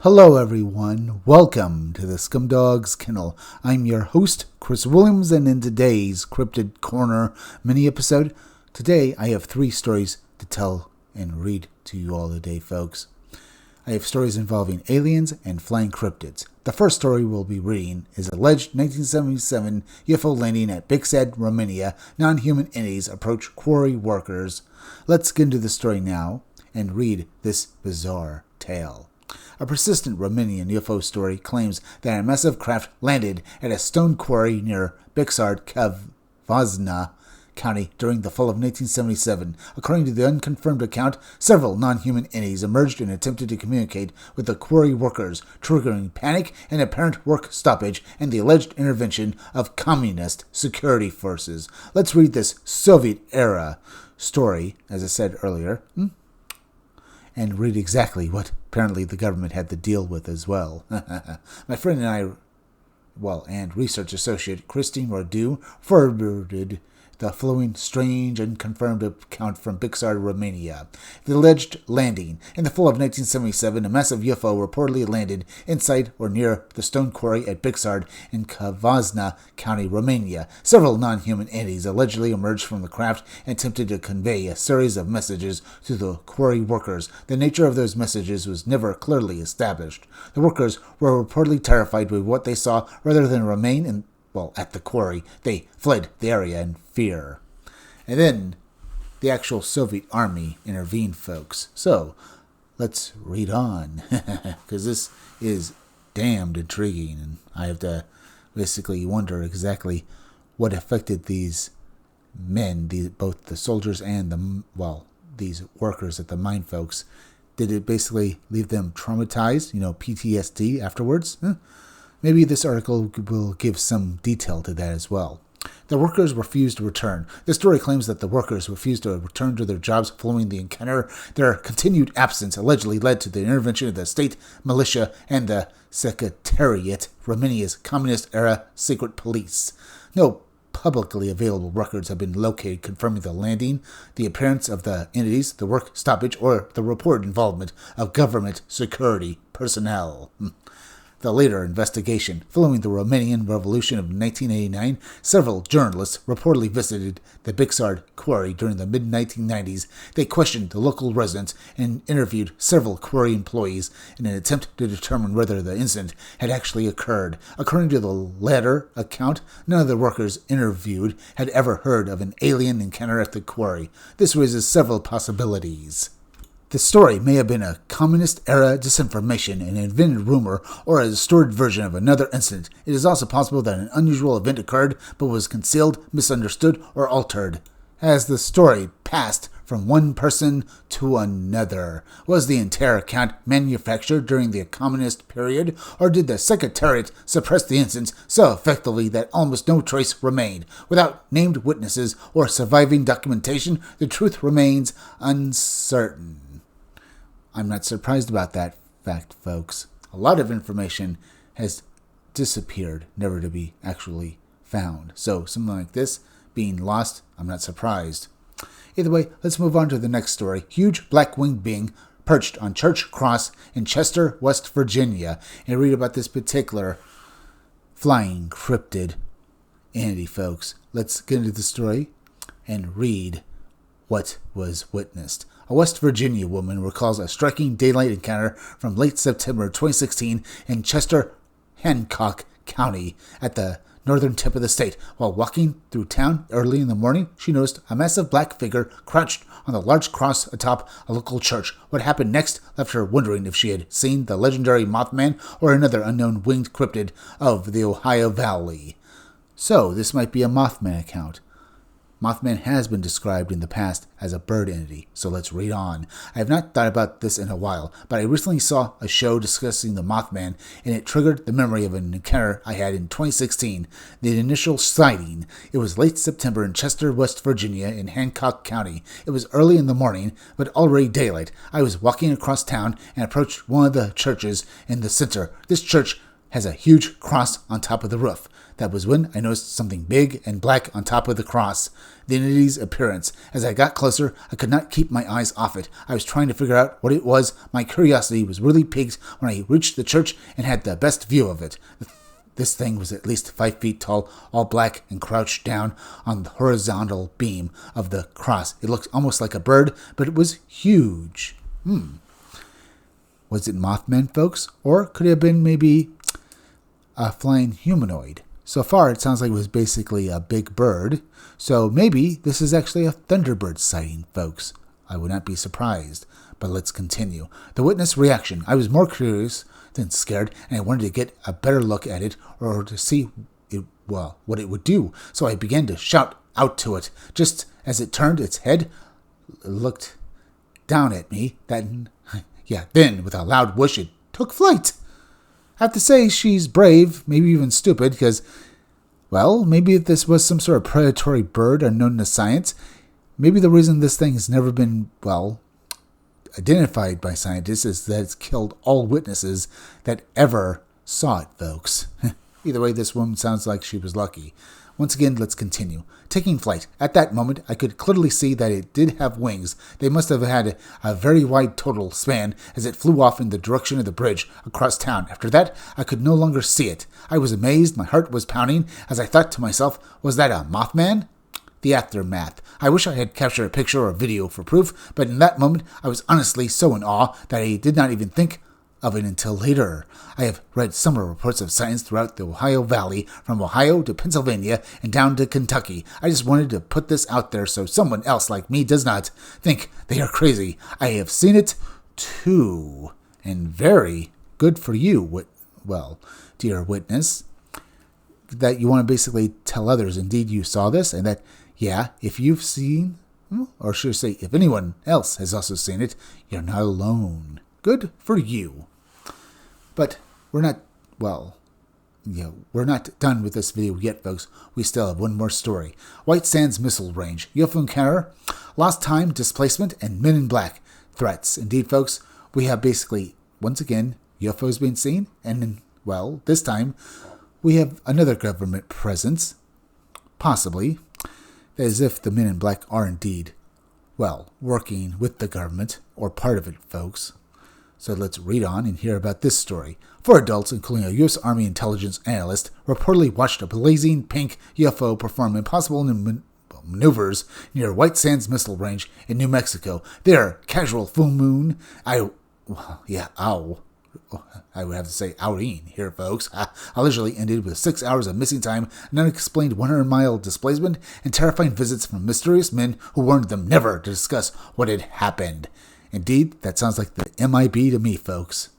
Hello everyone, welcome to the Scumdog's Kennel. I'm your host, Chris Williams, and in today's Cryptid Corner mini-episode, today I have 3 stories to tell and read to you all today, folks. I have stories involving aliens and flying cryptids. The first story we'll be reading is alleged 1977 UFO landing at Bixad, Romania. Non-human entities approach quarry workers. Let's get into the story now and read this bizarre tale. A persistent Romanian UFO story claims that a massive craft landed at a stone quarry near Bixad, Cavazna County during the fall of 1977. According to the unconfirmed account, several non-human entities emerged and attempted to communicate with the quarry workers, triggering panic and apparent work stoppage and the alleged intervention of communist security forces. Let's read this Soviet-era story, as I said earlier, and read exactly what apparently the government had to deal with as well. My friend and I, and research associate Christine Radu forwarded the following strange and confirmed account from Bixad, Romania. The alleged landing. In the fall of 1977, a massive UFO reportedly landed inside or near the stone quarry at Bixad in Cavazna County, Romania. Several non-human entities allegedly emerged from the craft and attempted to convey a series of messages to the quarry workers. The nature of those messages was never clearly established. The workers were reportedly terrified by what they saw. Rather than remain at the quarry, they fled the area in fear. And then the actual Soviet army intervened, folks. So, let's read on, because this is damned intriguing, and I have to basically wonder exactly what affected these men, both the soldiers and these workers at the mine, folks. Did it basically leave them traumatized, PTSD afterwards? Maybe this article will give some detail to that as well. The workers refused to return. The story claims that the workers refused to return to their jobs following the encounter. Their continued absence allegedly led to the intervention of the state militia and the Secretariat, Romania's communist-era secret police. No publicly available records have been located confirming the landing, the appearance of the entities, the work stoppage, or the reported involvement of government security personnel. The later investigation. Following the Romanian Revolution of 1989, several journalists reportedly visited the Bixad quarry during the mid-1990s. They questioned the local residents and interviewed several quarry employees in an attempt to determine whether the incident had actually occurred. According to the latter account, none of the workers interviewed had ever heard of an alien encounter at the quarry. This raises several possibilities. The story may have been a communist-era disinformation, an invented rumor, or a distorted version of another incident. It is also possible that an unusual event occurred, but was concealed, misunderstood, or altered. As the story passed from one person to another, was the entire account manufactured during the communist period, or did the Secretariat suppress the incidents so effectively that almost no trace remained? Without named witnesses or surviving documentation, the truth remains uncertain. I'm not surprised about that fact, folks. A lot of information has disappeared, never to be actually found. So something like this being lost, I'm not surprised. Either way, let's move on to the next story. Huge black-winged being perched on Church Cross in Chester, West Virginia. And read about this particular flying cryptid entity, folks. Let's get into the story and read what was witnessed. A West Virginia woman recalls a striking daylight encounter from late September 2016 in Chester, Hancock County at the northern tip of the state. While walking through town early in the morning, she noticed a massive black figure crouched on the large cross atop a local church. What happened next left her wondering if she had seen the legendary Mothman or another unknown winged cryptid of the Ohio Valley. So, this might be a Mothman account. Mothman has been described in the past as a bird entity, so let's read on. I have not thought about this in a while, but I recently saw a show discussing the Mothman, and it triggered the memory of an encounter I had in 2016. The initial sighting. It was late September in Chester, West Virginia, in Hancock County. It was early in the morning, but already daylight. I was walking across town and approached one of the churches in the center. This church has a huge cross on top of the roof. That was when I noticed something big and black on top of the cross. The entity's appearance. As I got closer, I could not keep my eyes off it. I was trying to figure out what it was. My curiosity was really piqued when I reached the church and had the best view of it. This thing was at least 5 feet tall, all black, and crouched down on the horizontal beam of the cross. It looked almost like a bird, but it was huge. Was it Mothman, folks? Or could it have been maybe a flying humanoid? So far, it sounds like it was basically a big bird. So maybe this is actually a Thunderbird sighting, folks. I would not be surprised. But let's continue. The witness reaction. I was more curious than scared, and I wanted to get a better look at it or to see what it would do. So I began to shout out to it. Just as it turned its head, looked down at me. Then, with a loud whoosh, it took flight. I have to say she's brave, maybe even stupid, because, maybe if this was some sort of predatory bird unknown to science, maybe the reason this thing has never been, identified by scientists is that it's killed all witnesses that ever saw it, folks. Either way, this woman sounds like she was lucky. Once again, let's continue. Taking flight. At that moment, I could clearly see that it did have wings. They must have had a very wide total span as it flew off in the direction of the bridge across town. After that, I could no longer see it. I was amazed. My heart was pounding as I thought to myself, was that a Mothman? The aftermath. I wish I had captured a picture or a video for proof, but in that moment, I was honestly so in awe that I did not even think of it until later. I have read similar reports of sightings throughout the Ohio Valley, from Ohio to Pennsylvania and down to Kentucky. I just wanted to put this out there so someone else like me does not think they are crazy. I have seen it too. And very good for you, dear witness, that you want to basically tell others indeed you saw this, and that, if you've seen, or should I say, if anyone else has also seen it, you're not alone. Good for you. But we're not done with this video yet, folks. We still have one more story. White Sands Missile Range. UFO encounter, lost time, displacement, and men in black threats. Indeed, folks, we have basically, once again, UFOs being seen, and, this time, we have another government presence, possibly, as if the men in black are indeed, working with the government, or part of it, folks. So let's read on and hear about this story. 4 adults, including a U.S. Army intelligence analyst, reportedly watched a blazing pink UFO perform impossible maneuvers near White Sands Missile Range in New Mexico. Their casual full moon, I would have to say outing here, folks, allegedly ended with 6 hours of missing time, an unexplained 100-mile displacement, and terrifying visits from mysterious men who warned them never to discuss what had happened. Indeed, that sounds like the MIB to me, folks.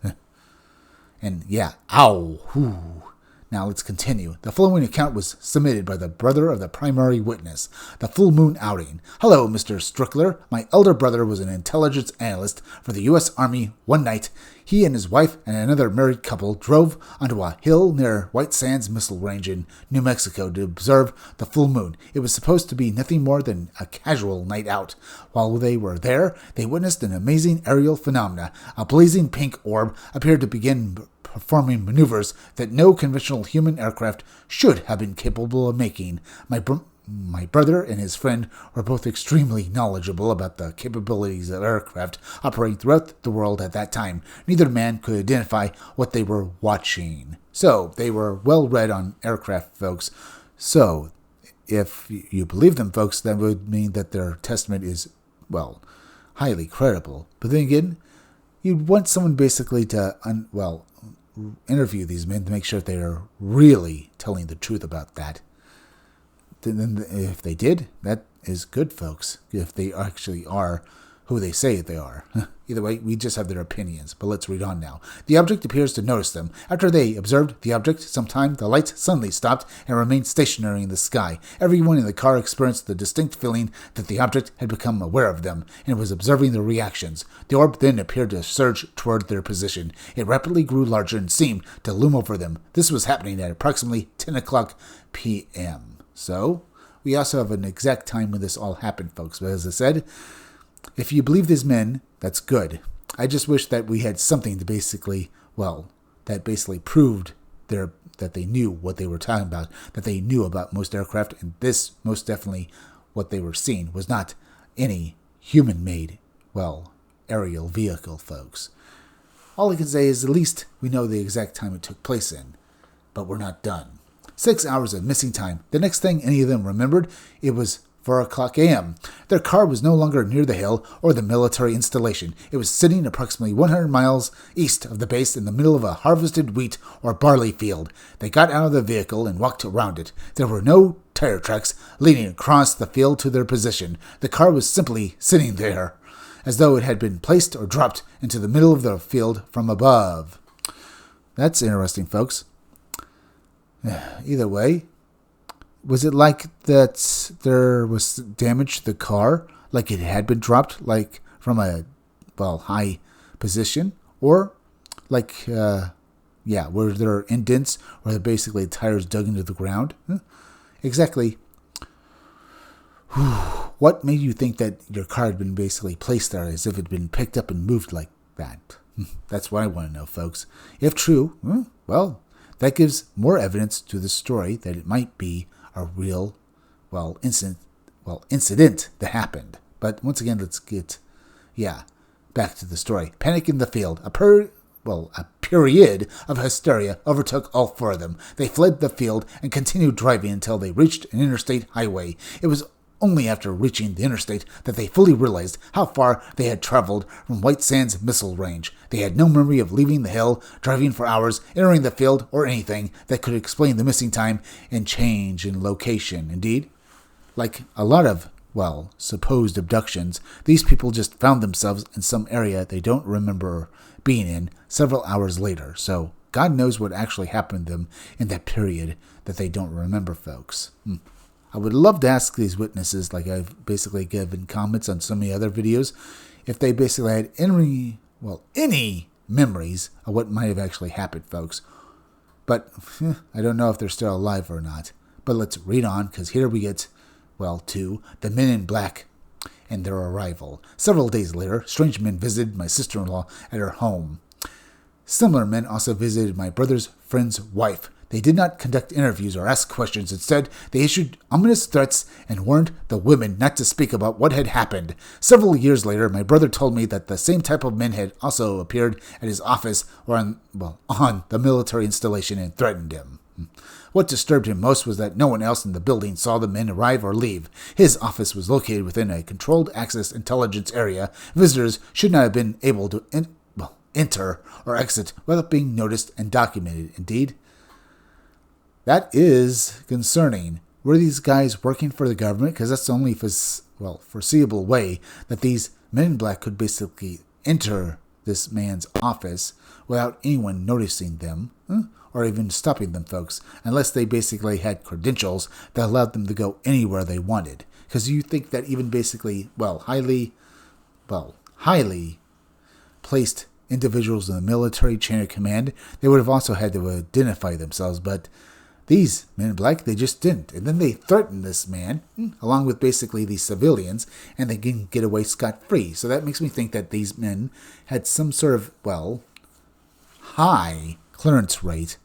And Now let's continue. The following account was submitted by the brother of the primary witness. The full moon outing. Hello, Mr. Strickler. My elder brother was an intelligence analyst for the U.S. Army. One night, he and his wife and another married couple drove onto a hill near White Sands Missile Range in New Mexico to observe the full moon. It was supposed to be nothing more than a casual night out. While they were there, they witnessed an amazing aerial phenomena. A blazing pink orb appeared to begin performing maneuvers that no conventional human aircraft should have been capable of making. My brother and his friend were both extremely knowledgeable about the capabilities of aircraft operating throughout the world at that time. Neither man could identify what they were watching. So, they were well read on aircraft, folks. So, if you believe them, folks, that would mean that their testament is, highly credible. But then again, you'd want someone basically to, interview these men to make sure they are really telling the truth about that. Then if they did, that is good, folks. If they actually are who they say they are. Either way, we just have their opinions. But let's read on now. The object appears to notice them. After they observed the object some time, the lights suddenly stopped and remained stationary in the sky. Everyone in the car experienced the distinct feeling that the object had become aware of them and was observing their reactions. The orb then appeared to surge toward their position. It rapidly grew larger and seemed to loom over them. This was happening at approximately 10 o'clock p.m. So, we also have an exact time when this all happened, folks. But as I said, if you believe these men, that's good. I just wish that we had something to basically proved that they knew what they were talking about, that they knew about most aircraft, and this most definitely what they were seeing was not any human-made, aerial vehicle, folks. All I can say is at least we know the exact time it took place in, but we're not done. 6 hours of missing time. The next thing any of them remembered, it was 4 o'clock a.m. Their car was no longer near the hill or the military installation. It was sitting approximately 100 miles east of the base in the middle of a harvested wheat or barley field. They got out of the vehicle and walked around it. There were no tire tracks leading across the field to their position. The car was simply sitting there, as though it had been placed or dropped into the middle of the field from above. That's interesting, folks. Either way, was it like that there was damage to the car, like it had been dropped, like from a, high position? Or, were there indents or basically tires dug into the ground? Exactly. What made you think that your car had been basically placed there as if it had been picked up and moved like that? That's what I want to know, folks. If true, that gives more evidence to the story that it might be a real, incident that happened. But once again, let's get, back to the story. Panic in the field. A period of hysteria overtook all 4 of them. They fled the field and continued driving until they reached an interstate highway. It was only after reaching the interstate that they fully realized how far they had traveled from White Sands missile range. They had no memory of leaving the hill, driving for hours, entering the field, or anything that could explain the missing time and change in location. Indeed, like a lot of, supposed abductions, these people just found themselves in some area they don't remember being in several hours later. So God knows what actually happened to them in that period that they don't remember, folks. I would love to ask these witnesses, like I've basically given comments on so many other videos, if they basically had any memories of what might have actually happened, folks. But I don't know if they're still alive or not. But let's read on, because here we get, to the Men in Black and their arrival. Several days later, strange men visited my sister-in-law at her home. Similar men also visited my brother's friend's wife. They did not conduct interviews or ask questions. Instead, they issued ominous threats and warned the women not to speak about what had happened. Several years later, my brother told me that the same type of men had also appeared at his office or on the military installation and threatened him. What disturbed him most was that no one else in the building saw the men arrive or leave. His office was located within a controlled access intelligence area. Visitors should not have been able to enter or exit without being noticed and documented. Indeed, that is concerning. Were these guys working for the government? Because that's the only foreseeable way that these men in black could basically enter this man's office without anyone noticing them or even stopping them, folks, unless they basically had credentials that allowed them to go anywhere they wanted. Because you think that even basically, highly placed individuals in the military chain of command, they would have also had to identify themselves, but these men in black, they just didn't. And then they threatened this man, along with basically these civilians, and they can get away scot-free. So that makes me think that these men had some sort of, high clearance rate,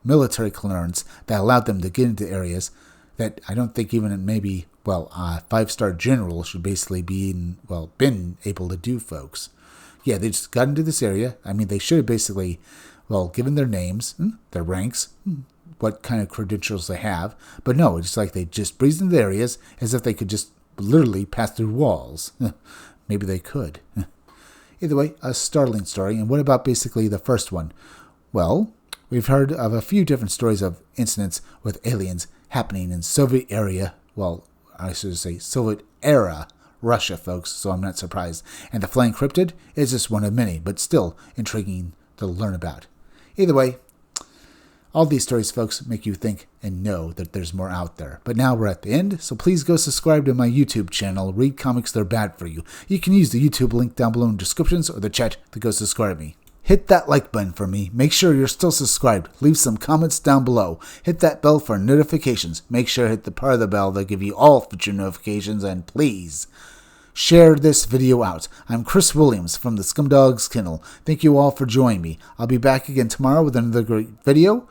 military clearance, that allowed them to get into areas that I don't think even maybe, a 5-star general should basically be, been able to do, folks. Yeah, they just got into this area. I mean, they should have basically, given their names, their ranks, what kind of credentials they have. But no, it's like they just breezed into the areas as if they could just literally pass through walls. Maybe they could. Either way, a startling story. And what about basically the first one? Well, we've heard of a few different stories of incidents with aliens happening in Soviet area. I should say Soviet era Russia, folks, so I'm not surprised. And the flying cryptid is just one of many, but still intriguing to learn about. Either way, all these stories, folks, make you think and know that there's more out there. But now we're at the end, so please go subscribe to my YouTube channel, Read Comics They're Bad For You. You can use the YouTube link down below in the descriptions or the chat to go subscribe to me. Hit that like button for me. Make sure you're still subscribed. Leave some comments down below. Hit that bell for notifications. Make sure to hit the part of the bell that give you all future notifications. And please, share this video out. I'm Chris Williams from the Scumdogs Kennel. Thank you all for joining me. I'll be back again tomorrow with another great video.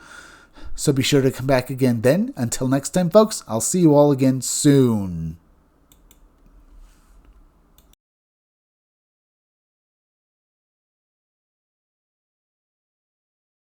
So be sure to come back again then. Until next time, folks, I'll see you all again soon.